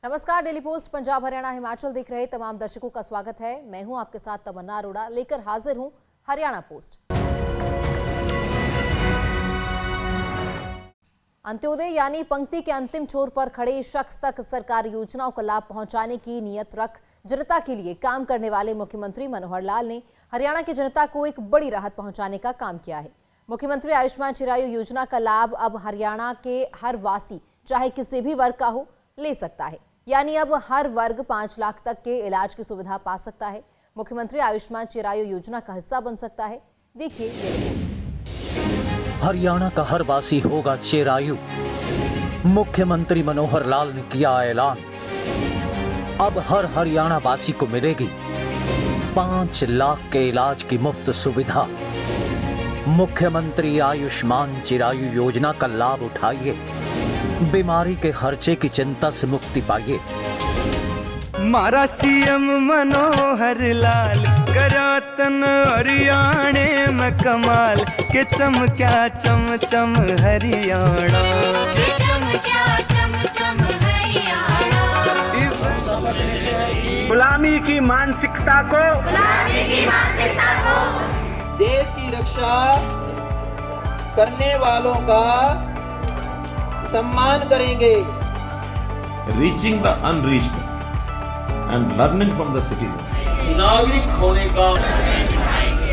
नमस्कार, daily post Punjab Haryana Himachal देख रहे तमाम दर्शकों का स्वागत है। मैं हूं आपके साथ तमन्ना अरोड़ा, लेकर हाजिर हूं हरियाणा पोस्ट। अंत्योदय यानी पंक्ति के अंतिम छोर पर खड़े शख्स तक सरकारी योजनाओं का लाभ पहुंचाने की नीयत रख जनता के लिए काम करने वाले मुख्यमंत्री मनोहर लाल ने हरियाणा की जनता को एक बड़ी राहत पहुंचाने का काम किया है। मुख्यमंत्री आयुष्मान चिरायु योजना का लाभ अब हरियाणा के हर वासी, चाहे किसी भी वर्ग का हो, ले सकता है। यानी अब हर वर्ग 5 लाख तक के इलाज की सुविधा पा सकता है। मुख्यमंत्री आयुष्मान चिरायु योजना का हिस्सा बन सकता है। देखिए ये रिपोर्ट। हरियाणा का हर वासी होगा चिरायु। मुख्यमंत्री मनोहर लाल ने किया ऐलान। अब हर हरियाणा वासी को मिलेगी 5 लाख के इलाज की मुफ्त सुविधा। मुख्यमंत्री आयुष्मान चिरायु योजना का लाभ उठाइए, बीमारी के खर्चे की चिंता से मुक्ति पाइए। मारा सीएम मनोहर लाल करातन हरियाणे में कमाल के चमक्या चम चम हरियाणा, के चमक्या चम चम हरियाणा। गुलामी की मानसिकता को देश की रक्षा करने वालों का सम्मान करेंगे। Reaching the unreached and learning from the citizen. नागरिक होने का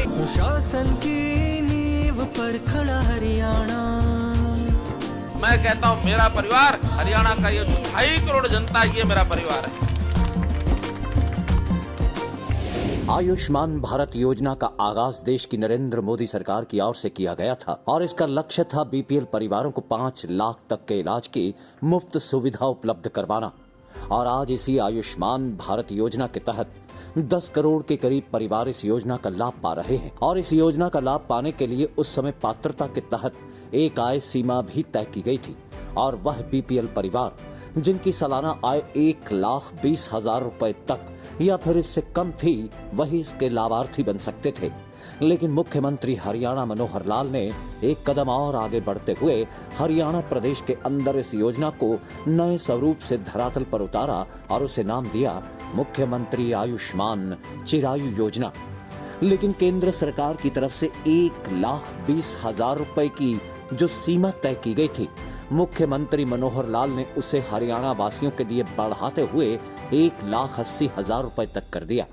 सुशासन की नींव पर खड़ा हरियाणा। मैं कहता हूं मेरा परिवार, हरियाणा का ये 2.5 करोड़ जनता, ये मेरा परिवार है। आयुष्मान भारत योजना का आगाज देश की नरेंद्र मोदी सरकार की ओर से किया गया था और इसका लक्ष्य था बीपीएल परिवारों को 5 लाख तक के इलाज की मुफ्त सुविधा उपलब्ध करवाना। और आज इसी आयुष्मान भारत योजना के तहत 10 करोड़ के करीब परिवार इस योजना का लाभ पा रहे हैं। और इस योजना का लाभ पाने के लिए उस समय पात्रता के तहत एक आय सीमा भी तय की गई थी, और वह बीपीएल परिवार जिनकी सालाना आय 1,20,000 रुपए तक या फिर इससे कम थी, वही इसके लाभार्थी बन सकते थे। लेकिन मुख्यमंत्री हरियाणा मनोहर लाल ने एक कदम और आगे बढ़ते हुए हरियाणा प्रदेश के अंदर इस योजना को नए स्वरूप से धरातल पर उतारा और उसे नाम दिया मुख्यमंत्री आयुष्मान चिरायु योजना। लेकिन केंद्र सरकार की तरफ से 1,20,000 रुपए की जो सीमा तय की गई थी, मुख्यमंत्री मनोहर लाल ने उसे हरियाणा वासियों के लिए बढ़ाते हुए 1,80,000 रुपए तक कर दिया,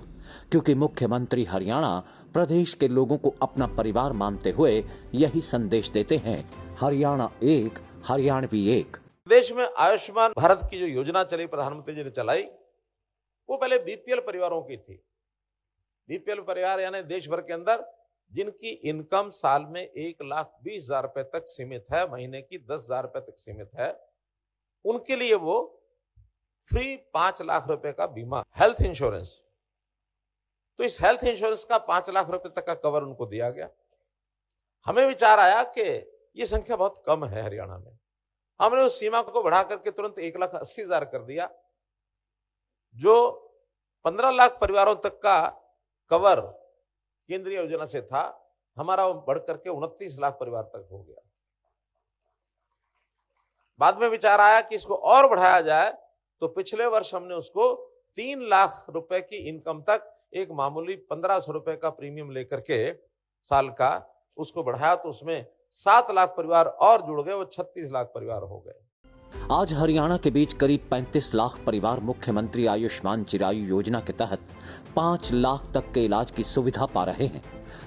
क्योंकि मुख्यमंत्री हरियाणा प्रदेश के लोगों को अपना परिवार मानते हुए यही संदेश देते हैं, हरियाणा एक, हरियाणवी एक। देश में आयुष्मान भारत की जो योजना चली, प्रधानमंत्री जी ने चलाई, वो पहले बीपीएल परिवारों की थी। बीपीएल परिवार यानी देश भर के अंदर जिनकी इनकम साल में 1,20,000 रुपए तक सीमित है, महीने की 10,000 रुपए तक सीमित है, उनके लिए वो फ्री 5 लाख रुपए का बीमा, हेल्थ इंश्योरेंस। तो इस हेल्थ इंश्योरेंस का 5 लाख रुपए तक का कवर उनको दिया गया। हमें विचार आया कि ये संख्या बहुत कम है हरियाणा में। हमने उस सीमा को बढ़ा करके तुरंत 1,80,000 कर दिया, जो 15 लाख परिवारों तक का कवर केंद्रीय योजना से था, हमारा वो बढ़ करके 29 लाख परिवार तक हो गया। बाद में विचार आया कि इसको और बढ़ाया जाए, तो पिछले वर्ष हमने उसको 3 लाख रुपए की इनकम तक एक मामूली 1,500 रुपए का प्रीमियम लेकर के साल का उसको बढ़ाया, तो उसमें 7 लाख परिवार और जुड़ गए, वो 36 लाख परिवार हो गए। आज हरियाणा के बीच करीब 35 लाख परिवार मुख्यमंत्री आयुष्मान चिरायु योजना के तहत 5 लाख तक के इलाज की सुविधा पा रहे हैं।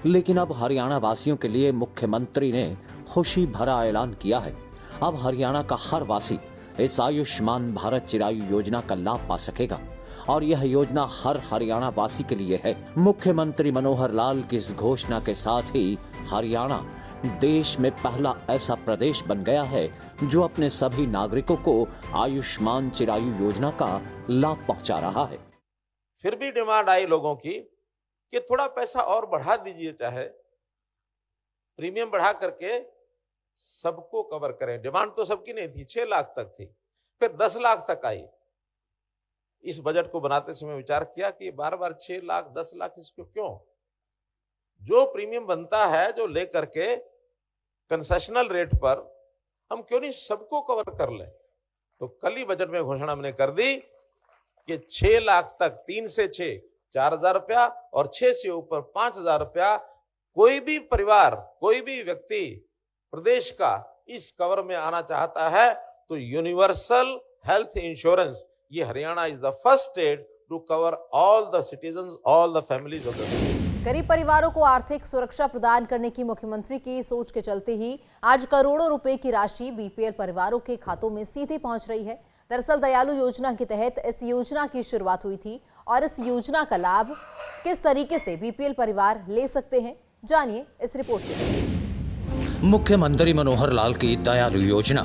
लेकिन अब हरियाणा वासियों के लिए मुख्यमंत्री ने खुशी भरा ऐलान किया है। अब हरियाणा का हर वासी इस आयुष्मान भारत चिरायु योजना का लाभ पा सकेगा, और यह योजना हर हरियाणा वासी के लिए है। मुख्यमंत्री मनोहर लाल की इस घोषणा के साथ ही हरियाणा देश में पहला ऐसा प्रदेश बन गया है जो अपने सभी नागरिकों को आयुष्मान चिरायु योजना का लाभ पहुंचा रहा है। फिर भी डिमांड आई लोगों की कि थोड़ा पैसा और बढ़ा दीजिए, चाहे प्रीमियम बढ़ा करके सबको कवर करें। डिमांड तो सबकी नहीं थी, 6 लाख तक थी, फिर 10 लाख तक आई। इस बजट को बनाते समय विचार किया कि बार बार 6 लाख 10 लाख इसको क्यों, जो प्रीमियम बनता है जो लेकर के कंसेशनल रेट पर हम क्यों नहीं सबको कवर कर लें। तो कल ही बजट में घोषणा हमने कर दी कि 6 लाख तक 3 से 6 4,000 रुपया और 6 से ऊपर 5,000 रुपया कोई भी परिवार, कोई भी व्यक्ति प्रदेश का इस कवर में आना चाहता है तो यूनिवर्सल हेल्थ इंश्योरेंस, ये Haryana is the first state to cover all the citizens, all the families of the state. गरीब परिवारों को आर्थिक सुरक्षा प्रदान करने की मुख्यमंत्री की सोच के चलते ही आज करोड़ों रुपए की राशि बीपीएल परिवारों के खातों में सीधे पहुंच रही है। दरअसल दयालु योजना के तहत इस योजना की शुरुआत हुई थी और इस योजना का लाभ किस तरीके से बीपीएल परिवार ले सकते हैं, जानिए इस रिपोर्ट में। मुख्यमंत्री मनोहर लाल की दयालु योजना,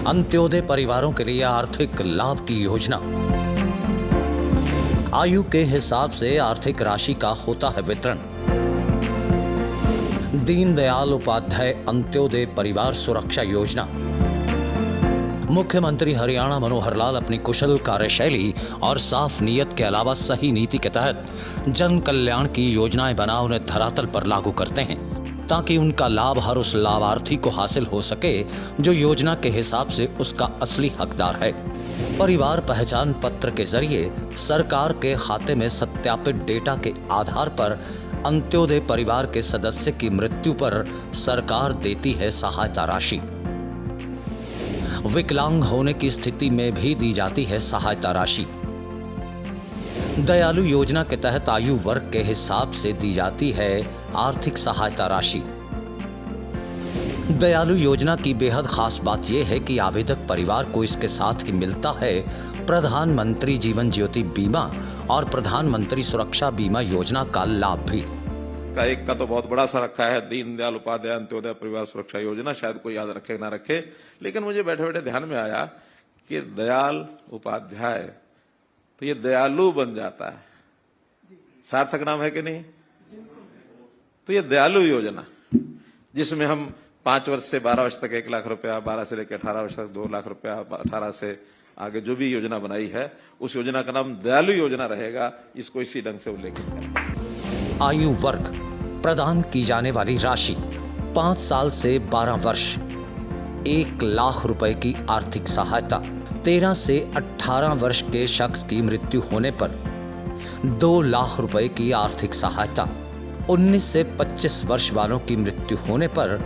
अंत्योदय परिवारों के लिए आर्थिक लाभ की योजना। आयु के हिसाब से आर्थिक राशि का होता है वितरण। दीनदयाल उपाध्याय अंत्योदय परिवार सुरक्षा योजना। मुख्यमंत्री हरियाणा मनोहर लाल अपनी कुशल कार्यशैली और साफ नीयत के अलावा सही नीति के तहत जन कल्याण की योजनाएं बना उन्हें धरातल पर लागू करते हैं ताकि उनका लाभ हर उस लाभार्थी को हासिल हो सके जो योजना के हिसाब से उसका असली हकदार है। परिवार पहचान पत्र के जरिए सरकार के खाते में सत्यापित डेटा के आधार पर अंत्योदय परिवार के सदस्य की मृत्यु पर सरकार देती है सहायता राशि। विकलांग होने की स्थिति में भी दी जाती है सहायता राशि। दयालु योजना के तहत आयु वर्ग के हिसाब से दी जाती है आर्थिक सहायता राशि। दयालु योजना की बेहद खास बात यह है कि आवेदक परिवार को इसके साथ ही मिलता है प्रधानमंत्री जीवन ज्योति बीमा और प्रधानमंत्री सुरक्षा बीमा योजना का लाभ भी। एक का तो बहुत बड़ा सा रखा है, दीनदयाल उपाध्याय अंत्योदय परिवार सुरक्षा योजना, शायद कोई याद रखे ना रखे, लेकिन मुझे बैठे बैठे ध्यान में आया कि दयाल उपाध्याय तो ये दयालु बन जाता है, सार्थक नाम है कि नहीं? तो ये दयालु योजना जिसमें हम 5 वर्ष से 12 वर्ष तक 1 लाख रुपया, 12 से लेकर 18 वर्ष तक 2 लाख रुपया, 18 से आगे जो भी योजना बनाई है उस योजना का नाम दयालु योजना रहेगा। इसको इसी ढंग से उल्लेखित करें। आयु वर्ग प्रदान की जाने वाली राशि 5 साल से 12 वर्ष 1 लाख रुपए की आर्थिक सहायता। 13 से 18 वर्ष के शख्स की मृत्यु होने पर 2 लाख रुपए की आर्थिक सहायता। 19 से 25 वर्ष वालों की मृत्यु होने पर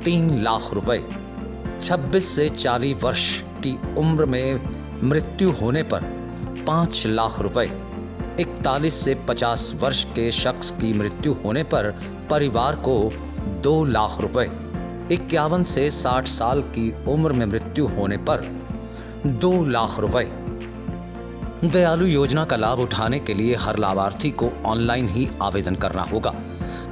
3 लाख रुपए। 26 से 40 वर्ष की उम्र में मृत्यु होने पर 5 लाख रुपए। 41 से 50 वर्ष के शख्स की मृत्यु होने पर परिवार को 2 लाख रुपए। 51 से 60 साल की उम्र में मृत्यु होने पर 2 लाख रुपए। दयालु योजना का लाभ उठाने के लिए हर लाभार्थी को ऑनलाइन ही आवेदन करना होगा,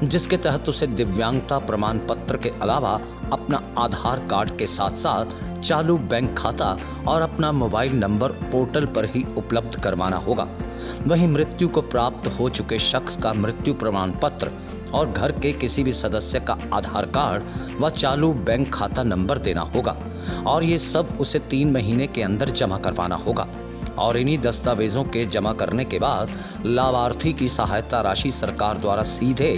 जिसके तहत उसे दिव्यांगता प्रमाण पत्र के अलावा अपना आधार कार्ड के साथ साथ चालू बैंक खाता और अपना मोबाइल नंबर पोर्टल पर ही उपलब्ध करवाना होगा। वहीं मृत्यु को प्राप्त हो चुके शख्स का मृत्यु प्रमाण पत्र और घर के किसी भी सदस्य का आधार कार्ड व चालू बैंक खाता नंबर देना होगा और ये सब उसे 3 महीने के अंदर जमा करवाना होगा और इन्हीं दस्तावेजों के जमा करने के बाद लाभार्थी की सहायता राशि सरकार द्वारा सीधे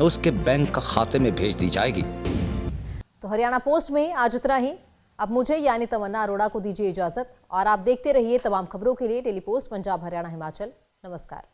उसके बैंक खाते में भेज दी जाएगी। तो हरियाणा पोस्ट में आज इतना ही। अब मुझे यानी तमन्ना अरोड़ा को दीजिए इजाजत और आप देखते रहिए तमाम खबरों के लिए डेली पोस्ट पंजाब, हरियाणा, हिमाचल। नमस्कार।